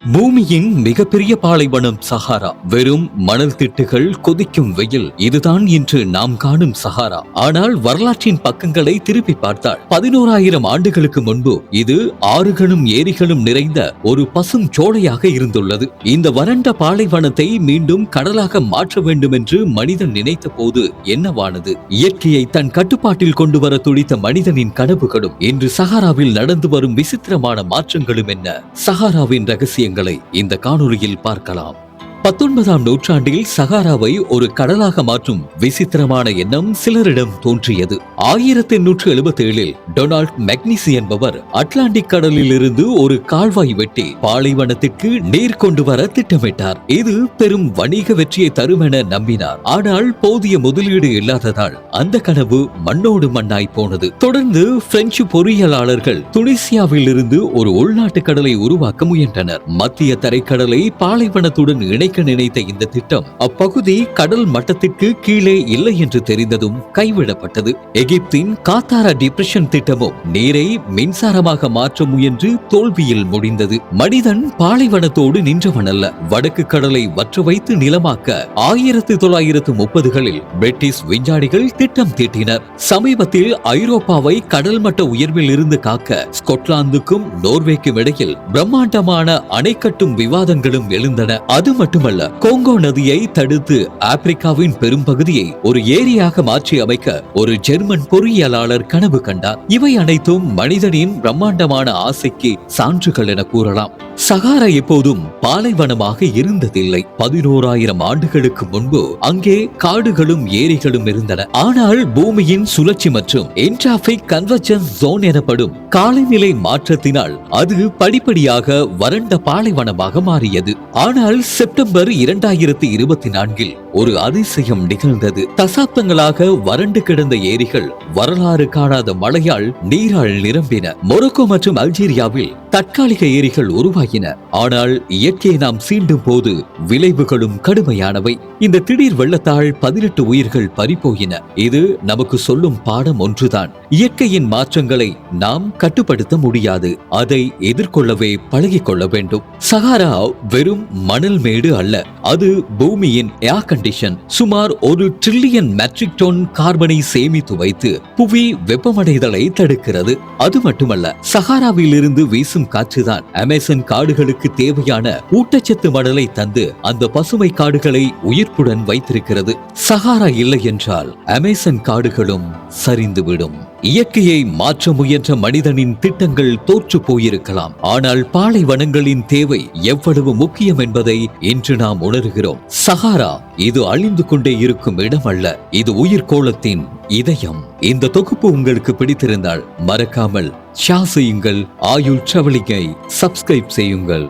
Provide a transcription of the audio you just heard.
பூமியின் மிகப்பெரிய பாலைவனம் சஹாரா. வெறும் மணல் திட்டுகள், கொதிக்கும் வெயில், இதுதான் இன்று நாம் காணும் சஹாரா. ஆனால் வரலாற்றின் பக்கங்களை திருப்பி பார்த்தால் 11,000 ஆண்டுகளுக்கு முன்பு இது ஆறுகளும் ஏரிகளும் நிறைந்த ஒரு பசும் சோலையாக இருந்துள்ளது. இந்த வறண்ட பாலைவனத்தை மீண்டும் கடலாக மாற்ற வேண்டும் என்று மனிதன் நினைத்த போது என்னவானது? இயற்கையை தன் கட்டுப்பாட்டில் கொண்டு வர துடித்த மனிதனின் கனவுகளும் இன்று சஹாராவில் நடந்து வரும் விசித்திரமான மாற்றங்களும் என்ன? சஹாராவின் ரகசியம் இந்த காணொளியில் பார்க்கலாம். 19ஆம் நூற்றாண்டில் சஹாராவை ஒரு கடலாக மாற்றும் விசித்திரமான எண்ணம் சிலரிடம் தோன்றியது. 1877இல் டொனால்ட் மெக்னிசி என்பவர் அட்லாண்டிக் கடலில் இருந்து ஒரு கால்வாய் வெட்டி பாலைவனத்திற்கு நீர் கொண்டு வர திட்டமிட்டார். இது பெரும் வணிக வெற்றியை தரும் என நம்பினார். ஆனால் போதிய முதலீடு இல்லாததால் அந்த கனவு மண்ணோடு மண்ணாய் போனது. தொடர்ந்து பிரெஞ்சு பொறியியலாளர்கள் துனிசியாவில் இருந்து ஒரு உள்நாட்டு கடலை உருவாக்க முயன்றனர். மத்திய தரைக்கடலை பாலைவனத்துடன் இணைக்க நினைத்த இந்த திட்டம் அப்பகுதி கடல் மட்டத்திற்கு கீழே இல்லை என்று தெரிந்ததும் கைவிடப்பட்டது. எகிப்தின் காத்தாரா டிப்ரெஷன் திட்டமும் நீரை மின்சாரமாக மாற்ற முயன்று தோல்வியில் முடிந்தது. மனிதன் பாலைவனத்தோடு நின்றவனல்ல, வடக்கு கடலை வற்ற வைத்து நிலமாக்க 1930களில் பிரிட்டிஷ் விஞ்ஞானிகள் திட்டம் தீட்டினர். சமீபத்தில் ஐரோப்பாவை கடல் மட்ட உயர்வில் இருந்து காக்க ஸ்கொட்லாந்துக்கும் நோர்வேக்கும் இடையில் பிரம்மாண்டமான அணை கட்டும் விவாதங்களும் எழுந்தன. அது மட்டுமல்ல, கோங்கோ நதியை தடுத்து ஆப்பிரிக்காவின் பெரும் பகுதியை ஒரு ஏரியாக மாற்றி அமைக்க ஒரு ஜெர்மன் பொறியியலாளர் கனவு கண்டார். இவை அனைத்தும் மனிதனின் பிரம்மாண்டமான ஆசைக்கு சான்றுகள் என கூறலாம். சஹாரா எப்போதும் பாலைவனமாக இருந்ததில்லை. 11,000 ஆண்டுகளுக்கு முன்பு அங்கே காடுகளும் ஏரிகளும் இருந்தன. ஆனால் பூமியின் சுழற்சி மற்றும் என்ட்ராபிக் கன்வர்ஜென்ஸ் ஜோன் எனப்படும் காலநிலை மாற்றத்தினால் அது படிப்படியாக வறண்ட பாலைவனமாக மாறியது. ஆனால் செப்டம்பர் 2024இல் ஒரு அதிசயம் நிகழ்ந்தது. தசாப்தங்களாக வறண்டு கிடந்த ஏரிகள் வரலாறு காணாத மழையால் நீரால் நிரம்பின. மொரோக்கோ மற்றும் அல்ஜீரியாவில் தற்காலிக ஏரிகள் உருவாகின. ஆனால் இயற்கையை நாம் சீண்டும் போது விளைவுகளும் கடுமையானவை. இந்த திடீர் வெள்ளத்தால் 18 உயிர்கள் பறிபோயின. இது நமக்கு சொல்லும் பாடம் ஒன்றுதான்: இயற்கையின் மாற்றங்களை நாம் கட்டுப்படுத்த முடியாது, அதை எதிர்கொள்ளவே பழகிக் கொள்ள வேண்டும். சஹாரா வெறும் மணல் மேடு அல்ல, அது பூமியின் ஏர் கண்டிஷன். சுமார் 1 டிரில்லியன் மெட்ரிக் டன் கார்பனை சேமித்து வைத்து புவி வெப்பமடைதலை தடுக்கிறது. அது மட்டுமல்ல, சஹாராவில் இருந்து வீசும் காற்றுதான் அமேசான் காடுகளுக்கு தேவையான ஊட்டச்சத்து மணலை தந்து அந்த பசுமை காடுகளை உயிர்ப்புடன் வைத்திருக்கிறது. சஹாரா இல்லை என்றால் அமேசான் காடுகளும் சரிந்துவிடும். இயற்கையை மாற்ற முயன்ற மனிதனின் திட்டங்கள் தோற்று போயிருக்கலாம். ஆனால் பாலைவனங்களின் தேவை எவ்வளவு முக்கியம் என்பதை இன்று நாம் உணர்கிறோம். சஹாரா இது அழிந்து கொண்டே இருக்கும் இடம் அல்ல, இது உயிர்கோளத்தின் இதயம். இந்த தொகுப்பு உங்களுக்கு பிடித்திருந்தால் மறக்காமல் ஷேர் செய்யுங்கள். ஆயுள் டிராவலிங்கை சப்ஸ்கிரைப் செய்யுங்கள்.